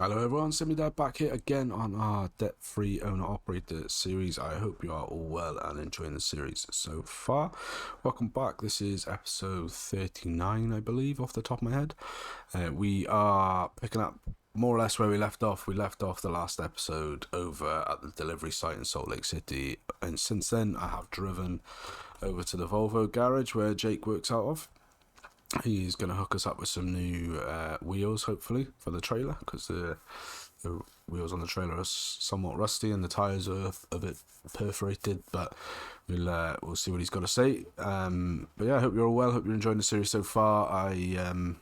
Hello everyone, Dad back here again on our debt-free owner-operator series. I hope you are all well and enjoying the series so far. Welcome back. This is episode 39, I believe, off the top of my head. We are picking up more or less where we left off. We left off the last episode over at the delivery site in Salt Lake City, and since then I have driven over to the Volvo garage where Jake works out of. He's going to hook us up with some new wheels, hopefully, for the trailer, because the wheels on the trailer are somewhat rusty and the tyres are a bit perforated, but we'll see what he's got to say. But yeah, I hope you're all well. Hope you're enjoying the series so far. The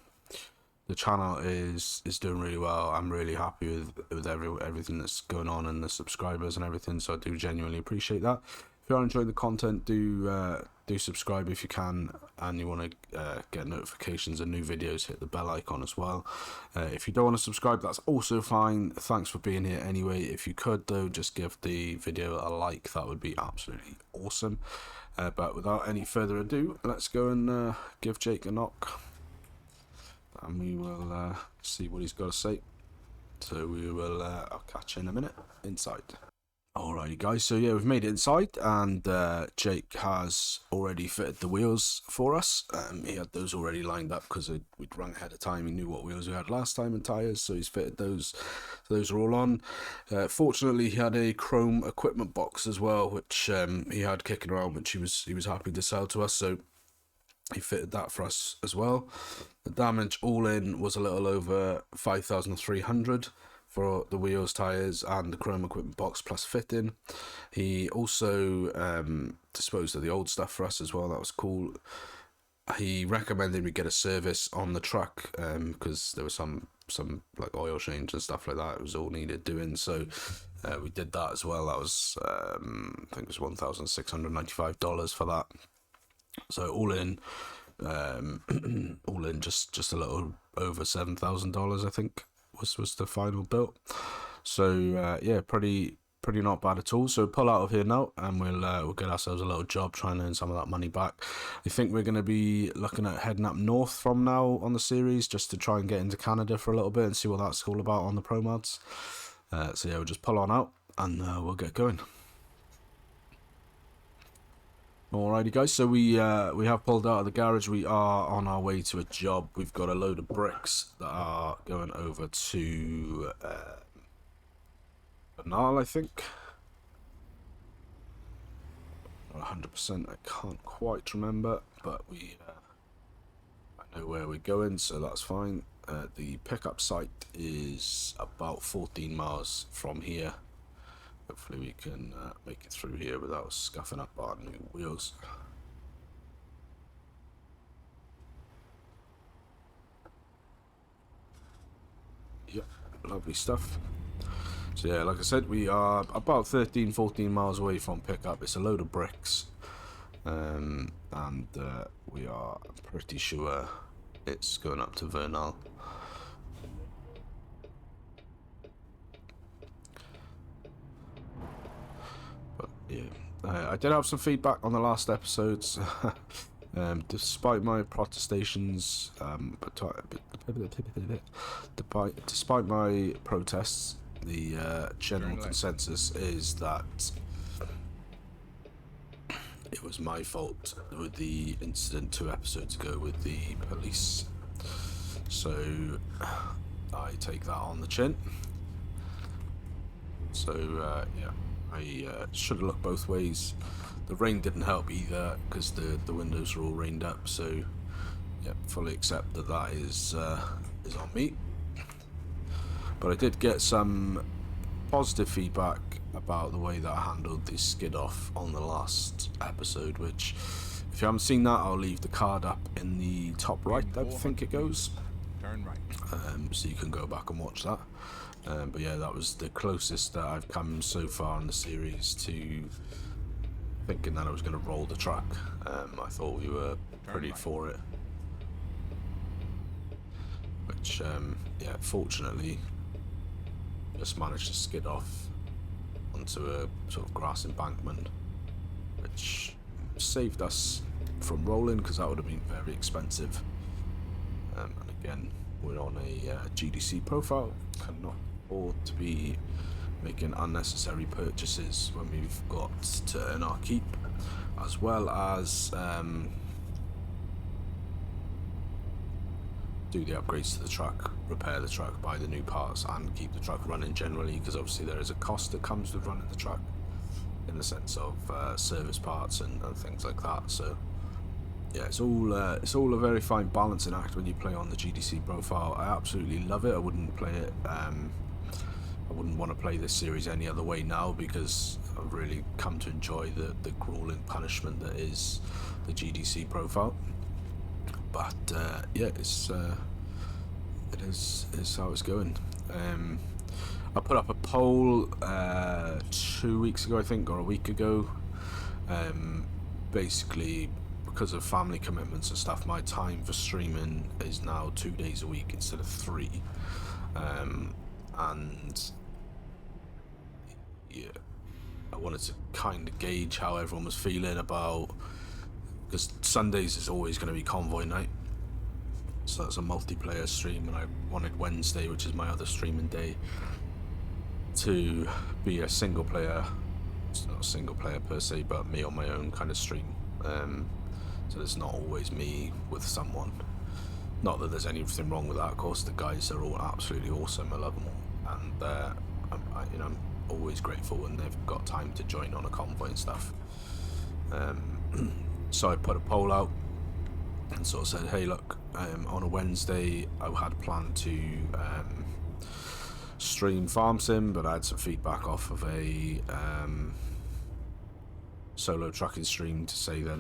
channel is doing really well. I'm really happy with everything that's going on and the subscribers and everything, so I do genuinely appreciate that. If you are enjoying the content, do subscribe if you can, and you want to get notifications of new videos, hit the bell icon as well. If you don't want to subscribe, that's also fine. Thanks for being here anyway. If you could though, just give the video a like, that would be absolutely awesome. But without any further ado, let's go and give Jake a knock, and we will see what he's got to say. So I'll catch you in a minute inside. Alrighty guys, so yeah, we've made it inside, and Jake has already fitted the wheels for us. He had those already lined up because we'd run ahead of time. He knew what wheels we had last time and tyres, so he's fitted those. So those are all on. Fortunately, he had a chrome equipment box as well, which he had kicking around, which he was happy to sell to us, so he fitted that for us as well. The damage all in was a little over 5,300 for the wheels, tyres and the chrome equipment box plus fitting. He also disposed of the old stuff for us as well. That was cool. He recommended we get a service on the truck because there was some like oil change and stuff like that. It was all needed doing, so we did that as well. That was I think it was $1,695 for that. So all in just a little over $7,000, I think was the final build. So yeah, pretty not bad at all. So pull out of here now, and we'll get ourselves a little job, try and earn some of that money back. I think we're going to be looking at heading up north from now on the series, just to try and get into Canada for a little bit and see what that's all about on the pro mods. So yeah, we'll just pull on out and we'll get going. Alrighty guys, so we have pulled out of the garage. We are on our way to a job. We've got a load of bricks that are going over to Bernal, I think. 100%, I can't quite remember, but I know where we're going, so that's fine. The pickup site is about 14 miles from here. Hopefully we can make it through here without scuffing up our new wheels. Yep, lovely stuff. So yeah, like I said, we are about 13-14 miles away from pickup. It's a load of bricks, and we are pretty sure it's going up to Vernal. Yeah, I did have some feedback on the last episodes. Despite my protestations, despite my protests, the general consensus is that it was my fault with the incident 2 episodes ago with the police. So I take that on the chin. So yeah. I should have looked both ways. The rain didn't help either because the windows are all rained up. So, yeah, fully accept that is on me. But I did get some positive feedback about the way that I handled the skid off on the last episode. Which, if you haven't seen that, I'll leave the card up in the top right. I think it goes. Turn right. So you can go back and watch that. But yeah, that was the closest that I've come so far in the series to thinking that I was going to roll the track. I thought we were pretty for it, which yeah, fortunately just managed to skid off onto a sort of grass embankment, which saved us from rolling because that would have been very expensive. And again, we're on a GDC profile, cannot afford to be making unnecessary purchases when we've got to earn our keep, as well as do the upgrades to the truck, repair the truck, buy the new parts, and keep the truck running generally, because obviously there is a cost that comes with running the truck in the sense of service parts and things like that. So yeah, it's all a very fine balancing act when you play on the GDC profile. I absolutely love it. I wouldn't play it I wouldn't want to play this series any other way now, because I've really come to enjoy the grueling punishment that is the GDC profile. But yeah, it is how it's going. I put up a poll 2 weeks ago, I think, or a week ago. Basically, because of family commitments and stuff, my time for streaming is now 2 days a week instead of 3. And yeah, I wanted to kind of gauge how everyone was feeling about, because Sundays is always going to be convoy night, so that's a multiplayer stream, and I wanted Wednesday, which is my other streaming day, to be a single player. It's not a single player per se, but me on my own kind of stream. So it's not always me with someone. Not that there's anything wrong with that, of course. The guys are all absolutely awesome. I love them all, and I'm always grateful when they've got time to join on a convoy and stuff. So I put a poll out and sort of said, hey, look, on a Wednesday I had planned to stream Farm Sim, but I had some feedback off of a solo trucking stream to say that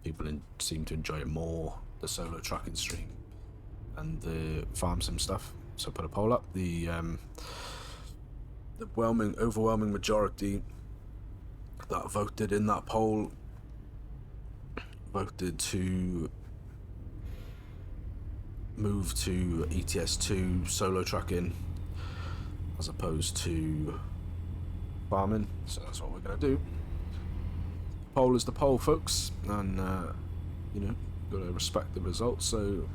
people seemed to enjoy it more, the solo trucking stream and the Farm Sim stuff. So I put a poll up. The overwhelming majority that voted in that poll voted to move to ETS2 solo trucking as opposed to farming. So that's what we're going to do. Poll is the poll, folks, and got to respect the results. So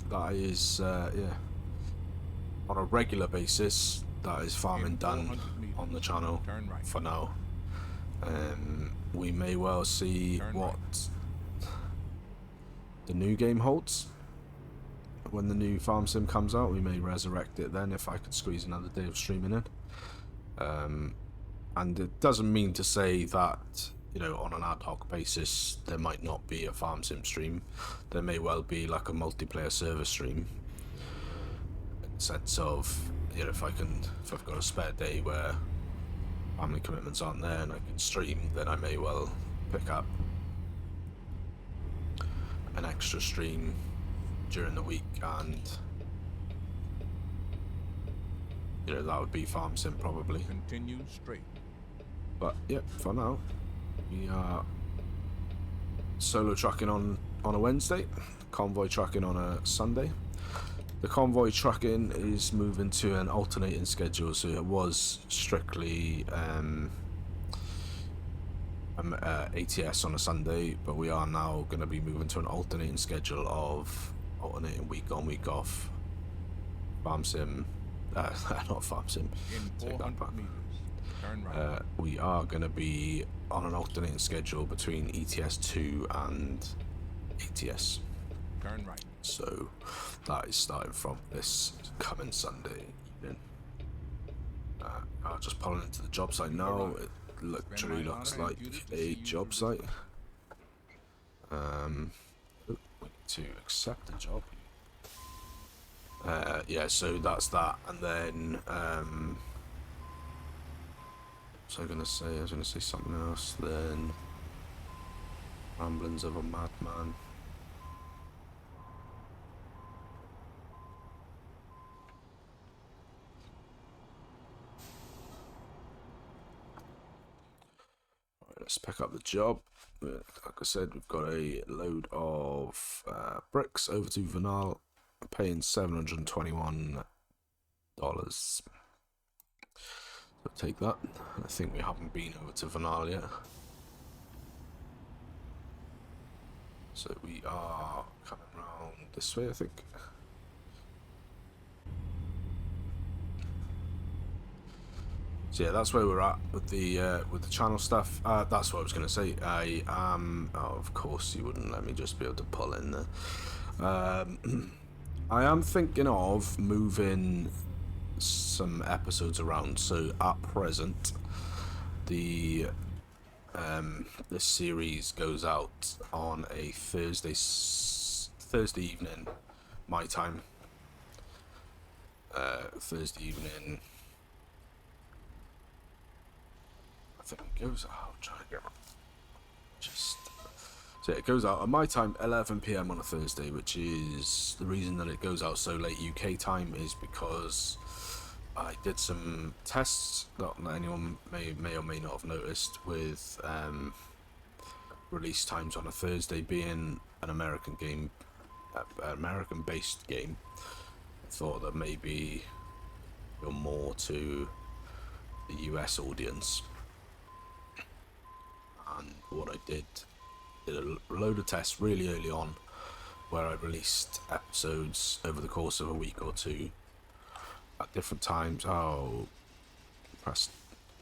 that is yeah, on a regular basis, that is farming done on the channel for now. We may well see what the new game holds when the new Farm Sim comes out. We may resurrect it then if I could squeeze another day of streaming in. And it doesn't mean to say that, on an ad hoc basis there might not be a Farm Sim stream. There may well be like a multiplayer server stream, in the sense of, if I've got a spare day where family commitments aren't there and I can stream, then I may well pick up an extra stream during the week, and that would be Farm Sim probably. Continue straight. But yeah, for now we are solo trucking on a Wednesday, convoy trucking on a Sunday. The convoy trucking is moving to an alternating schedule, so it was strictly ATS on a Sunday, but we are now going to be moving to an alternating schedule of alternating week on, week off. Farm Sim, not Farm Sim, take that back. Turn right. We are going to be on an alternating schedule between ETS2 and ATS. Turn right. So that is starting from this coming Sunday evening. I'm just pulling into the job site now. It literally looks like a job site. We need to accept the job. Yeah, so that's that, and then I was gonna say something else then. Ramblings of a Madman. Let's pick up the job. Like I said, we've got a load of bricks over to Vernal, paying $721. So take that. I think we haven't been over to Vernal yet. So we are coming around this way, I think. So yeah, that's where we're at with the channel stuff. That's what I was gonna say. I am. Oh, of course you wouldn't let me just be able to pull in there. I am thinking of moving some episodes around. So at present, the series goes out on a Thursday evening, my time. Thursday evening. I think it goes out. I'll try to get just. So it goes out at my time, 11 p.m. on a Thursday, which is the reason that it goes out so late UK time is because I did some tests that anyone may or may not have noticed with release times on a Thursday being an American American-based game. I thought that maybe you're more to the US audience, and what I did a load of tests really early on, where I released episodes over the course of a week or two at different times. Oh, press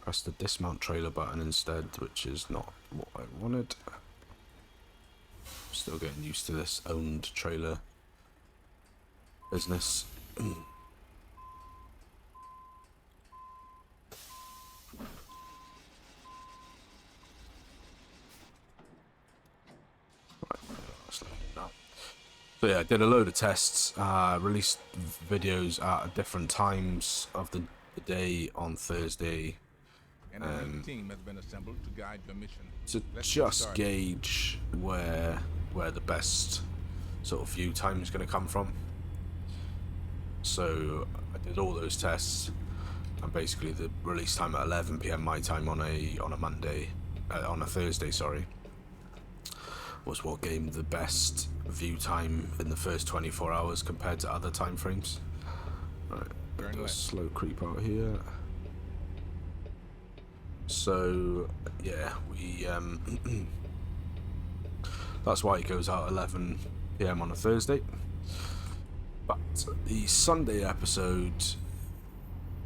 the dismount trailer button instead, which is not what I wanted. Still getting used to this owned trailer business. So yeah, I did a load of tests, released videos at different times of the day on Thursday, And a team has been assembled to guide your mission. to Let's get just started. gauge where the best sort of view time is going to come from. So I did all those tests, and basically the release time at 11 p.m. my time on a Thursday, sorry, was what gave me the best view time in the first 24 hours compared to other time frames. Right, Turn a left. slow creep out here. So yeah, we that's why it goes out 11 p.m. on a Thursday. But the Sunday episode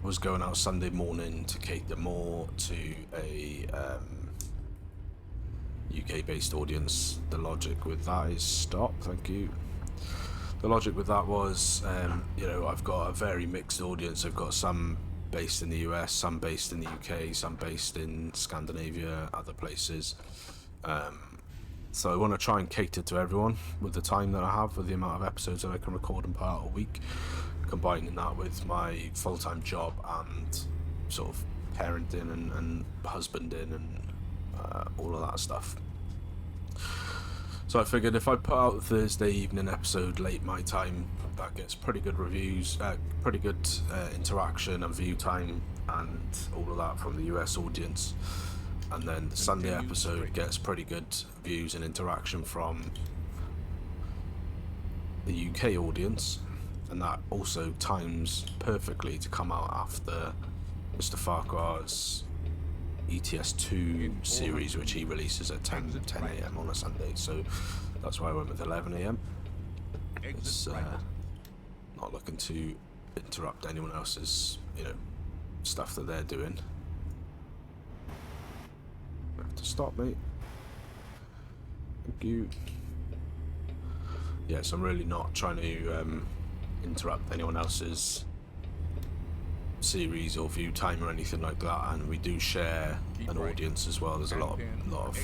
was going out Sunday morning to cater more to a UK-based audience. The logic with that is stop. Thank you. The logic with that was, I've got a very mixed audience. I've got some based in the US, some based in the UK, some based in Scandinavia, other places. So I want to try and cater to everyone with the time that I have, with the amount of episodes that I can record and put out a week, combining that with my full-time job and sort of parenting and husbanding and all of that stuff. So I figured if I put out the Thursday evening episode late my time, that gets pretty good reviews, pretty good interaction and view time and all of that from the US audience. And then the Sunday episode gets pretty good views and interaction from the UK audience. And that also times perfectly to come out after Mr. Farquhar's ETS2 series, which he releases at 10 a.m. on a Sunday. So that's why I went with 11 a.m. It's not looking to interrupt anyone else's, stuff that they're doing. Have to stop, mate. Thank you. Yes, I'm really not trying to interrupt anyone else's series or view time or anything like that, and we do share an audience as well. There's a lot of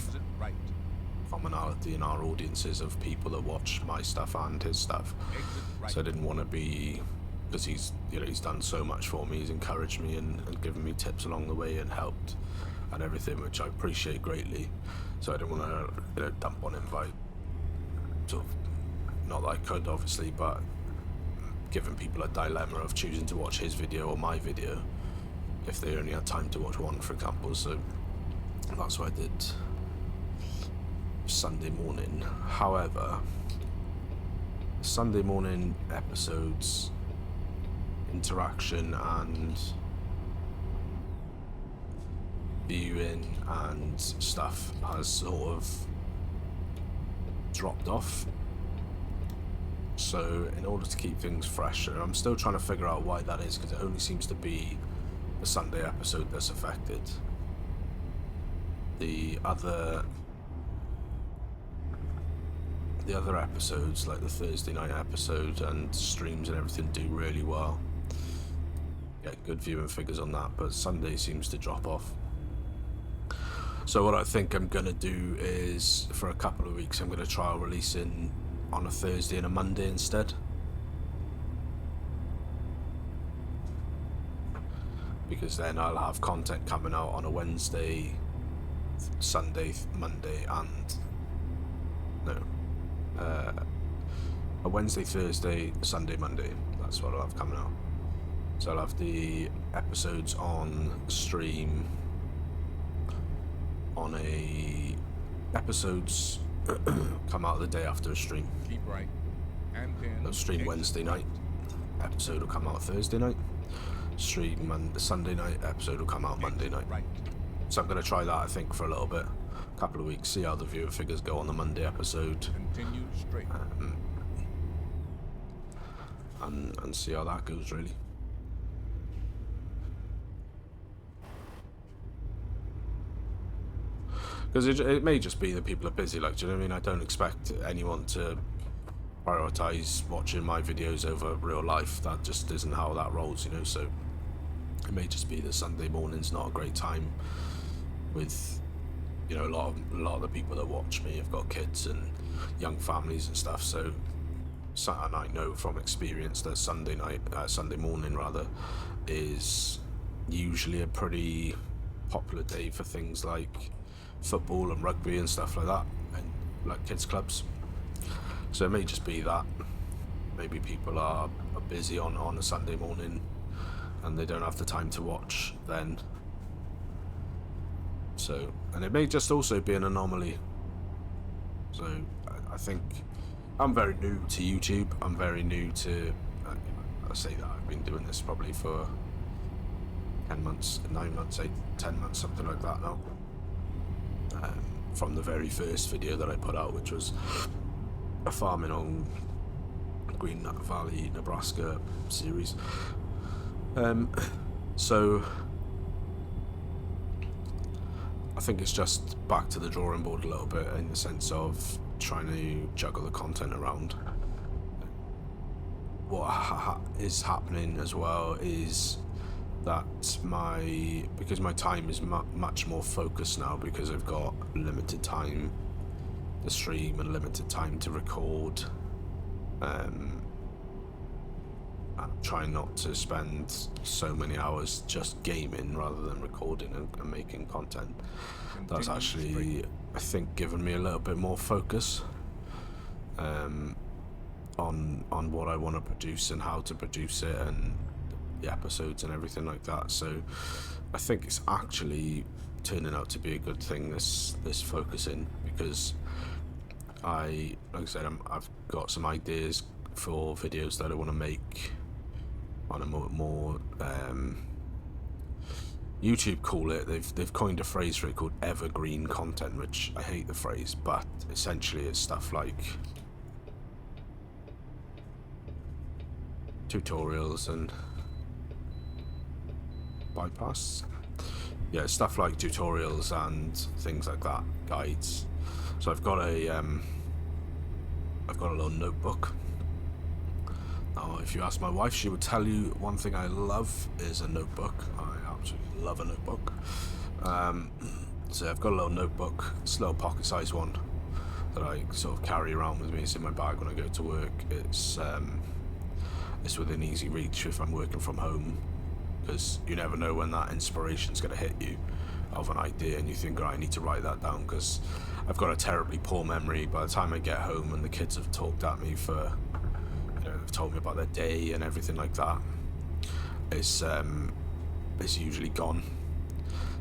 commonality in our audiences of people that watch my stuff and his stuff. So I didn't want to be, because he's done so much for me. He's encouraged me and given me tips along the way and helped and everything, which I appreciate greatly. So I didn't want to dump on him by sort of, not that I could obviously, but giving people a dilemma of choosing to watch his video or my video if they only had time to watch one, for example. So that's what I did Sunday morning. However, Sunday morning episodes, interaction and viewing and stuff has sort of dropped off. So in order to keep things fresh, I'm still trying to figure out why that is, because it only seems to be the Sunday episode that's affected. The other episodes, like the Thursday night episode and streams and everything, do really well. Get good viewing figures on that, but Sunday seems to drop off. So what I think I'm gonna do is, for a couple of weeks, I'm gonna try releasing on a Thursday and a Monday instead. Because then I'll have content coming out on a Wednesday, Sunday, Monday, and a Wednesday, Thursday, Sunday, Monday. That's what I'll have coming out. So I'll have the episodes on stream episodes come out the day after a stream. Keep right. And then They'll stream Wednesday night. Episode will come out Thursday night. Stream Sunday night. Episode will come out Monday night. Right. So I'm going to try that, I think, for a little bit. A couple of weeks. See how the viewer figures go on the Monday episode. Continue straight. And see how that goes, really. Because it may just be that people are busy, like, do you know what I mean? I don't expect anyone to prioritise watching my videos over real life. That just isn't how that rolls, you know, so it may just be that Sunday morning's not a great time with, you know, a lot of the people that watch me have got kids and young families and stuff, so and I know from experience that Sunday morning rather, is usually a pretty popular day for things like football and rugby and stuff like that, and like kids clubs. So it may just be that maybe people are busy on a Sunday morning and they don't have the time to watch then. So, and it may just also be an anomaly. So I think I'm very new to YouTube. I'm very new to, I say that I've been doing this probably for 10 months, 9 months, 10 months, something like that now. From the very first video that I put out, which was a farming on Green Valley, Nebraska series. So I think it's just back to the drawing board a little bit, in the sense of trying to juggle the content around. What is happening as well is that because my time is much more focused now, because I've got limited time to stream and limited time to record, I'm trying not to spend so many hours just gaming rather than recording and making content. That's actually, I think, given me a little bit more focus on what I want to produce and how to produce it and the episodes and everything like that. So I think it's actually turning out to be a good thing, this focusing, because like I said, I've got some ideas for videos that I want to make on a more YouTube call it, they've coined a phrase for it called evergreen content, which I hate the phrase, but essentially it's stuff like tutorials and stuff like tutorials and things like that, guides. So I've got a little notebook. Now, if you ask my wife, she would tell you one thing I love is a notebook. I absolutely love a notebook. So I've got a little notebook, it's a little pocket-sized one that I sort of carry around with me. It's in my bag when I go to work. It's within easy reach if I'm working from home, because you never know when that inspiration's going to hit you of an idea and you think, oh, I need to write that down, because I've got a terribly poor memory. By the time I get home and the kids have talked at me for, they've told me about their day and everything like that, it's usually gone.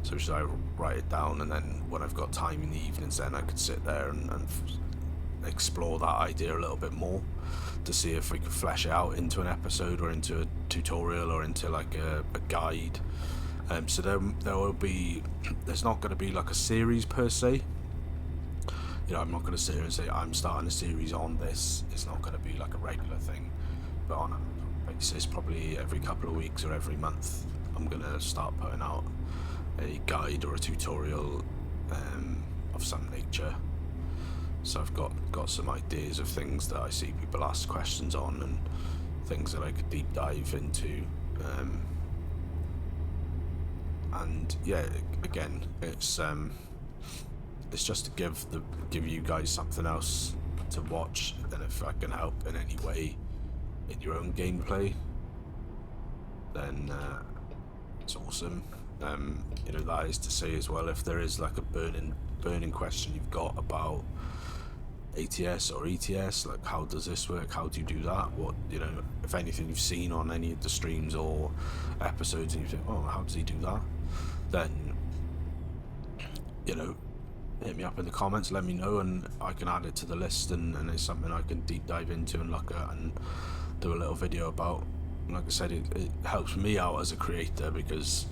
So should I write it down, and then when I've got time in the evenings, then I could sit there and explore that idea a little bit more to see if we could flesh it out into an episode or into a tutorial or into like a guide. So there's not going to be like a series per se. I'm not going to sit here and say I'm starting a series on this. It's not going to be like a regular thing, but on a basis, probably every couple of weeks or every month, I'm gonna start putting out a guide or a tutorial of some nature. So I've got some ideas of things that I see people ask questions on, and things that I could deep dive into. And yeah, again, it's just to give you guys something else to watch, and if I can help in any way in your own gameplay, then it's awesome. You know, that is to say as well, if there is like a burning question you've got about ATS or ETS, like how does this work, how do you do that, what, you know, if anything you've seen on any of the streams or episodes and you think, oh, how does he do that, then, you know, hit me up in the comments, let me know, and I can add it to the list, and it's something I can deep dive into and look at and do a little video about. And like I said, it helps me out as a creator, because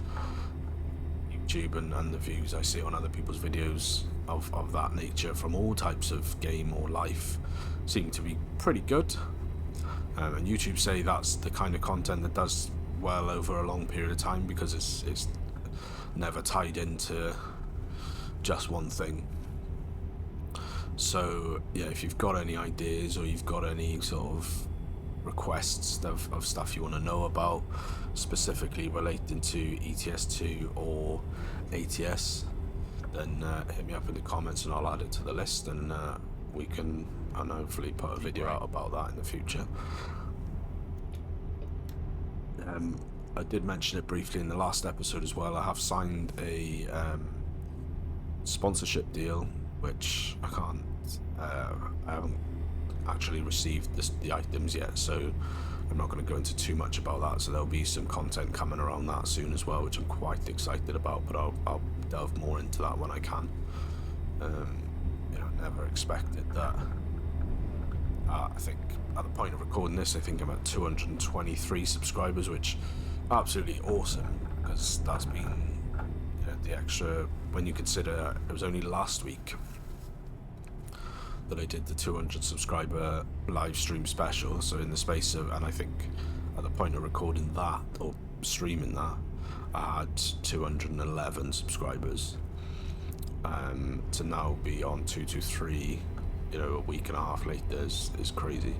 YouTube and the views I see on other people's videos of that nature from all types of game or life seem to be pretty good, and YouTube say that's the kind of content that does well over a long period of time, because it's never tied into just one thing. So yeah, if you've got any ideas or you've got any sort of requests of stuff you want to know about, specifically relating to ETS2 or ATS, then hit me up in the comments and I'll add it to the list, and we can hopefully put a video out about that in the future. I did mention it briefly in the last episode as well. I have signed a sponsorship deal, which I haven't actually received the items yet, so I'm not going to go into too much about that. So there'll be some content coming around that soon as well, which I'm quite excited about, but I'll delve more into that when I can. You know, never expected that. I think at the point of recording this, I think I'm at 223 subscribers, which absolutely awesome, because that's been, you know, the extra, when you consider it was only last week that I did the 200 subscriber live stream special. So in the space of, and I think at the point of recording that or streaming that, I had 211 subscribers. To now be on 223, you know, a week and a half later is crazy.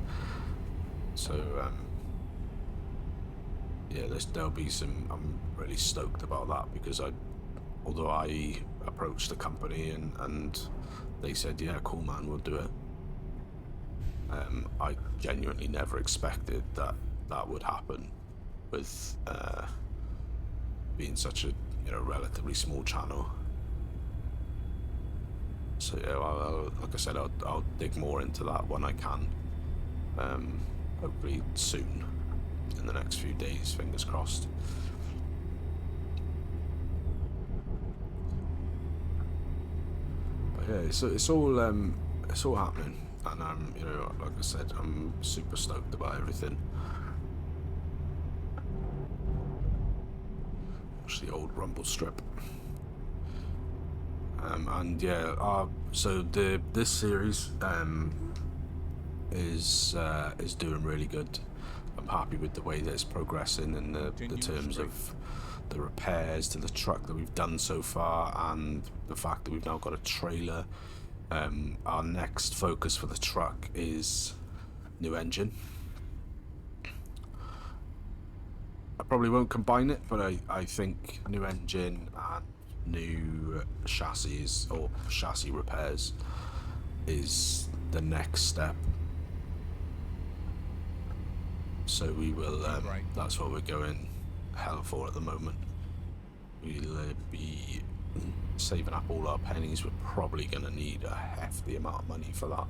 So yeah, there'll be some, I'm really stoked about that, because although I approached the company and they said, yeah, cool man, we'll do it, I genuinely never expected that would happen with being such a, you know, relatively small channel. So yeah, like I said, I'll dig more into that when I can, hopefully soon, in the next few days, fingers crossed. But yeah, it's all happening, and I'm, you know, like I said, I'm super stoked about everything. Watch the old rumble strip. And yeah, so this series is doing really good. I'm happy with the way that it's progressing in the terms of the repairs to the truck that we've done so far, and the fact that we've now got a trailer. Our next focus for the truck is new engine. I probably won't combine it, but I think new engine and new chassis or chassis repairs is the next step. So we will that's what we're going hell for at the moment. We'll be saving up all our pennies. We're probably going to need a hefty amount of money for that.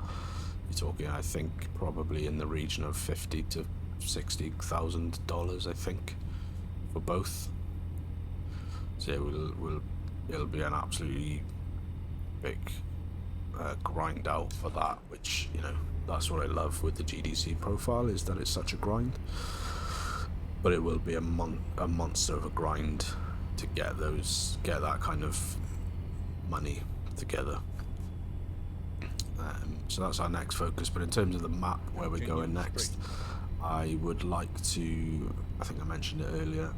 You're talking, I think, probably in the region of $50,000 to $60,000, I think, for both. So yeah, it'll be an absolutely big grind out for that, which, you know, that's what I love with the GDC profile, is that it's such a grind. But it will be a monster of a grind to get that kind of money together. So that's our next focus. But in terms of the map where we're going next, I would like to, I think I mentioned it earlier,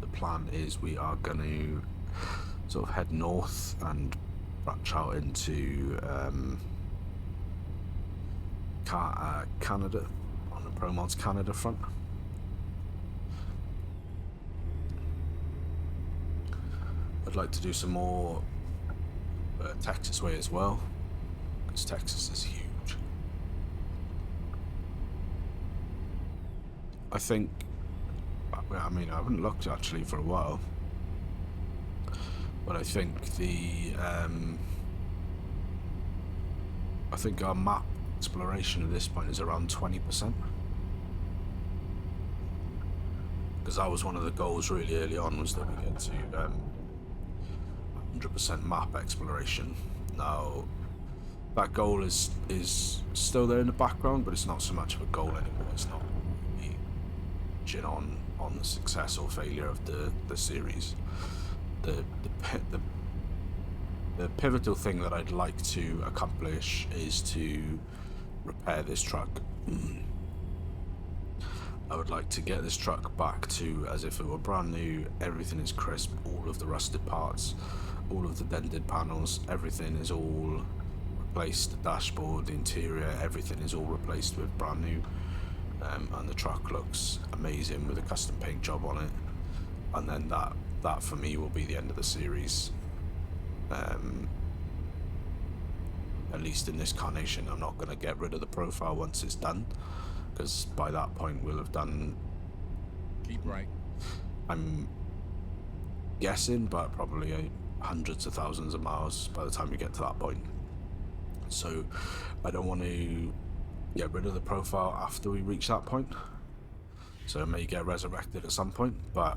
the plan is we are going to sort of head north and branch out into Canada, on the ProMods Canada front. I'd like to do some more Texas way as well, because Texas is huge. I think, I mean, I haven't looked actually for a while, but I think I think our map exploration at this point is around 20%. Because that was one of the goals really early on, was that we get to 100% map exploration. Now, that goal is still there in the background, but it's not so much of a goal anymore. It's not really judging on the success or failure of the series. The pivotal thing that I'd like to accomplish is to repair this truck. I would like to get this truck back to as if it were brand new. Everything is crisp, all of the rusted parts, all of the dented panels, everything is all replaced. The dashboard, the interior, everything is all replaced with brand new, and the truck looks amazing with a custom paint job on it. And then that for me will be the end of the series. At least in this carnation, I'm not going to get rid of the profile once it's done, because by that point we'll have done, Keep right. I'm guessing, but probably hundreds of thousands of miles by the time we get to that point. So I don't want to get rid of the profile after we reach that point. So it may get resurrected at some point, but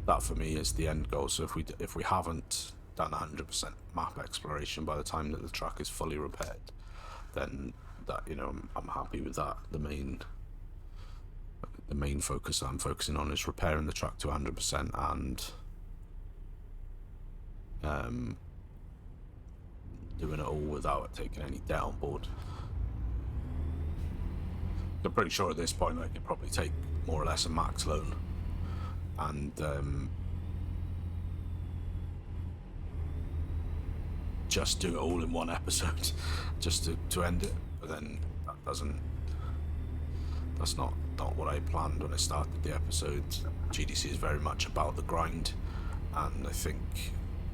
that for me is the end goal. So if we haven't done 100% map exploration by the time that the truck is fully repaired, then that, you know, I'm happy with that. The main focus I'm focusing on is repairing the truck to 100% and doing it all without taking any debt on board. I'm pretty sure at this point I could probably take more or less a max loan and just do it all in one episode just to end it, but then that's not what I planned when I started the episode. GDC is very much about the grind, and I think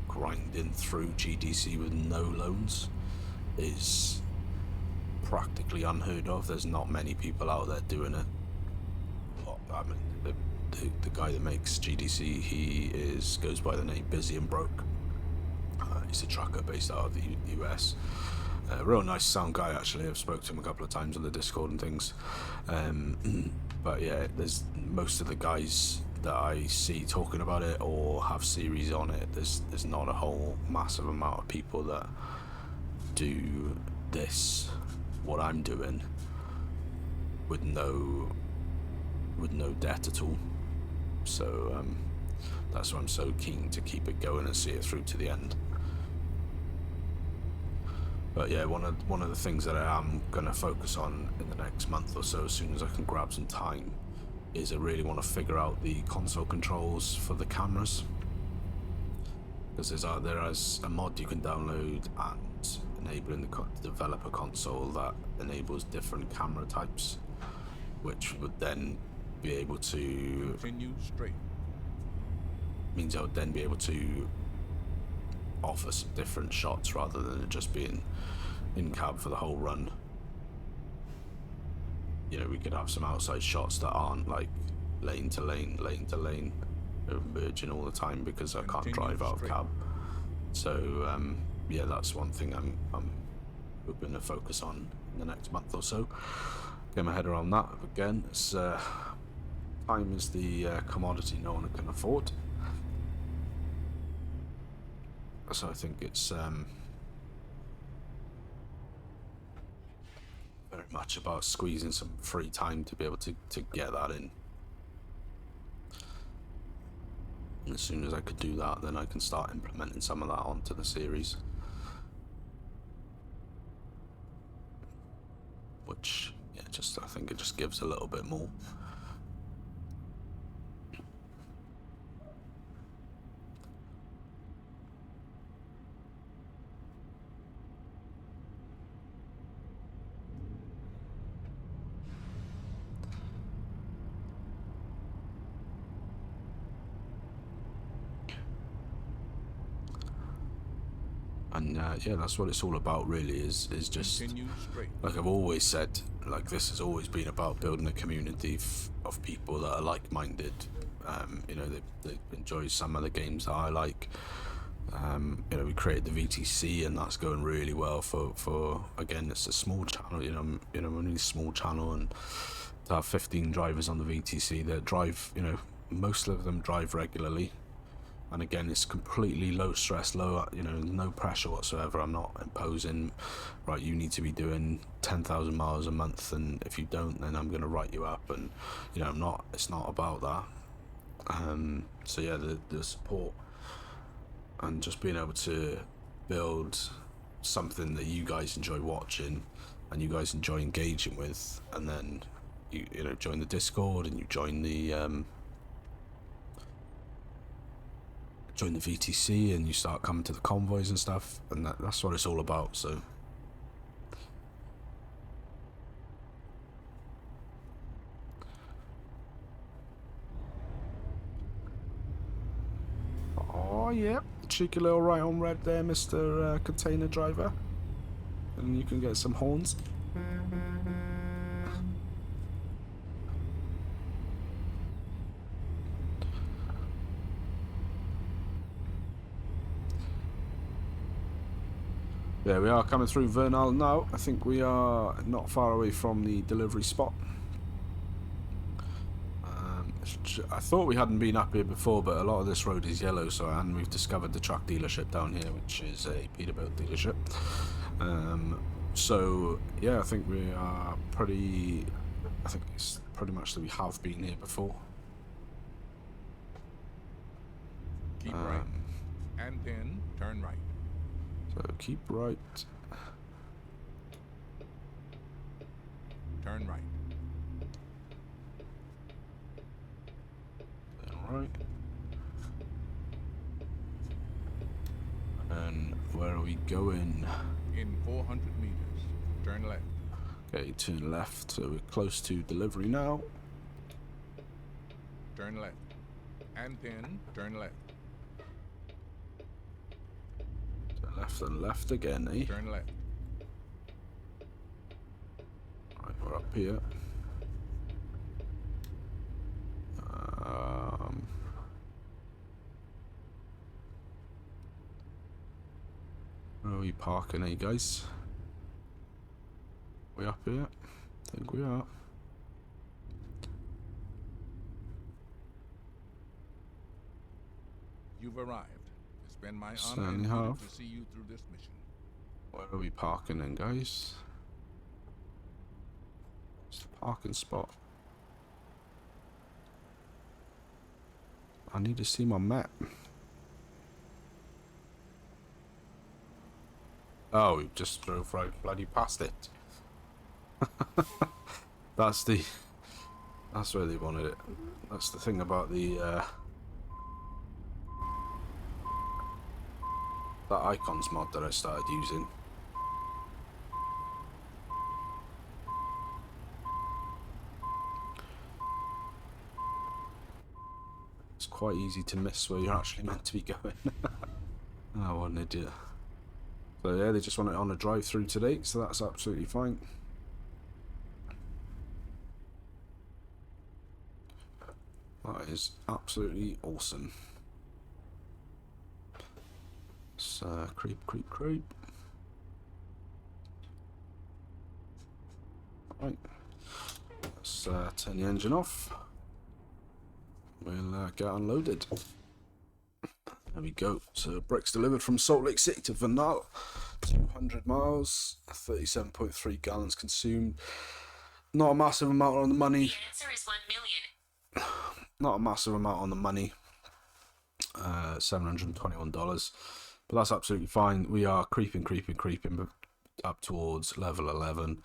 grinding through GDC with no loans is practically unheard of. There's not many people out there doing it. I mean, the guy that makes GDC, he goes by the name Busy and Broke. He's a trucker based out of the US. Real nice sound guy, actually. I've spoke to him a couple of times on the Discord and things. But yeah, there's most of the guys that I see talking about it or have series on it. There's not a whole massive amount of people that do this, what I'm doing, with no debt at all. So that's why I'm so keen to keep it going and see it through to the end. But yeah, one of the things that I am going to focus on in the next month or so, as soon as I can grab some time, is I really want to figure out the console controls for the cameras. Because there is a mod you can download and enabling the developer console that enables different camera types, which would then be able to... Continue straight. Means I would then be able to offer some different shots rather than it just being in cab for the whole run. You know, we could have some outside shots that aren't like lane to lane, merging all the time because I can't drive out of cab. So yeah, that's one thing I'm hoping to focus on in the next month or so. Get my head around that. Again, it's time is the commodity no one can afford. So I think it's very much about squeezing some free time to be able to get that in. And as soon as I could do that, then I can start implementing some of that onto the series. Which, yeah, I think it just gives a little bit more. And yeah, that's what it's all about, really. Is just Continue straight. like I've always said. Like, this has always been about building a community of people that are like-minded. You know, they enjoy some of the games that I like. You know, we created the VTC, and that's going really well. For again, it's a small channel. You know, only a small channel, and to have 15 drivers on the VTC that drive. You know, most of them drive regularly. And again, it's completely low stress, you know, no pressure whatsoever. I'm not imposing, right, you need to be doing 10,000 miles a month, and if you don't, then I'm going to write you up. And, you know, it's not about that. So yeah, the support and just being able to build something that you guys enjoy watching and you guys enjoy engaging with, and then you know, join the Discord, and you join the VTC, and you start coming to the convoys and stuff, and that's what it's all about. So oh yeah, cheeky little right on red there, Mr. Container Driver, and you can get some horns. Yeah, we are coming through Vernal now. I think we are not far away from the delivery spot. I thought we hadn't been up here before, but a lot of this road is yellow, and we've discovered the truck dealership down here, which is a Peterbilt dealership. So yeah, I think we are pretty. I think it's pretty much that we have been here before. Keep right, and then turn right. So keep right. Turn right. Then right. And where are we going? In 400 meters, turn left. Okay, turn left. So we're close to delivery now. Turn left, and then turn left. Left and left again, eh? Turn left. Right, we're up here. Where are we parking, eh, guys? We up here? I think we are. You've arrived. It's been my honor Certainly and duty have. to see you through this mission. Where are we parking then, guys? It's the parking spot. I need to see my map. Oh, we just drove right bloody past it. That's where they wanted it. That's the thing about the that icons mod that I started using. It's quite easy to miss where you're actually meant to be going. Oh, what an idiot. So yeah, they just want it on a drive-through today, so that's absolutely fine. That is absolutely awesome. Let's creep. Right, let's turn the engine off. We'll get unloaded. There we go. So bricks delivered from Salt Lake City to Vernal. 200 miles, 37.3 gallons consumed. Not a massive amount on the money. The answer is 1 million. Not a massive amount on the money. $721. But that's absolutely fine. We are creeping up towards level 11.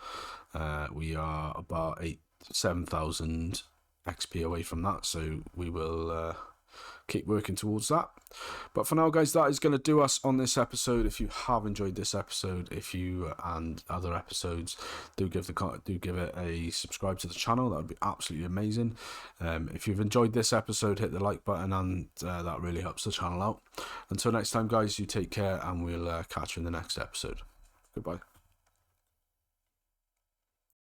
We are about 7,000 XP away from that, so we will keep working towards that. But for now, guys, that is going to do us on this episode. If you have enjoyed this episode, if you and other episodes, do give it a subscribe to the channel. That would be absolutely amazing. If you've enjoyed this episode, hit the like button, and that really helps the channel out. Until next time, guys, you take care, and we'll catch you in the next episode. Goodbye.